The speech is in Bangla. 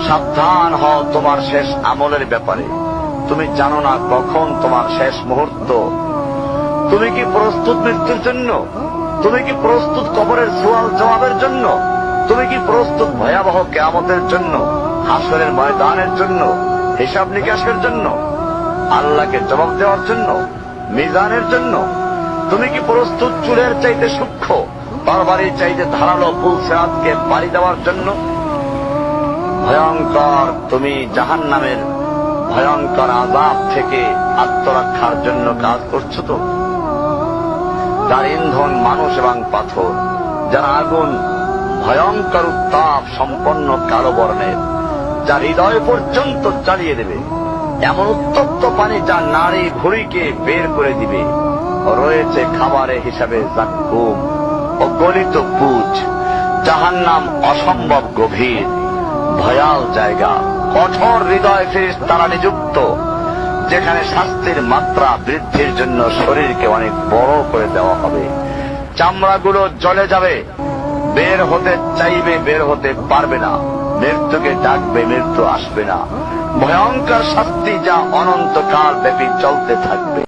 সাবধান হও তোমার শেষ আমলের ব্যাপারে। তুমি জানো না কখন তোমার শেষ মুহূর্ত। তুমি কি প্রস্তুত মৃত্যুর জন্য? তুমি কি প্রস্তুত কবরের সওয়াল জবাবের জন্য? তুমি কি প্রস্তুত ভয়াবহ কিয়ামতের জন্য, হাসরের ময়দানের জন্য, হিসাব নিকাশের জন্য, আল্লাহকে জবাব দেওয়ার জন্য, মিজানের জন্য? তুমি কি প্রস্তুত চুলের চাইতে সূক্ষ্ম, তরবারির চাইতে ধারালো পুলসিরাতকে পাড়ি দেওয়ার জন্য? ভয়ঙ্কর তুমি জাহান্নামের ভয়ঙ্কর আযাব থেকে আত্মরক্ষার জন্য কাজ করছো তো? যার ইন্ধন মানুষ এবং পাথর, যার আগুন ভয়ঙ্কর উত্তাপ সম্পন্ন কালো বর্ণের, যা হৃদয় পর্যন্ত জ্বালিয়ে দেবে, এমন উত্তপ্ত পানি যা নাড়ি ভুঁড়িকে বের করে দিবে। রয়েছে খাবারের হিসাবে জাক্কুম ও গলিত পুঁজ। জাহান্নাম অসম্ভব গভীর, ভয়াল জায়গা, কঠোর হৃদয় ফেরেশতারা নিযুক্ত, যেখানে শাস্তির মাত্রা বৃদ্ধির জন্য শরীরকে অনেক বড় করে দেওয়া হবে। চামড়াগুলো জ্বলে যাবে, বের হতে চাইবে, বের হতে পারবে না। মৃত্যুকে ডাকবে, মৃত্যু আসবে না। ভয়ঙ্কর শাস্তি যা অনন্তকাল ব্যাপী চলতে থাকবে।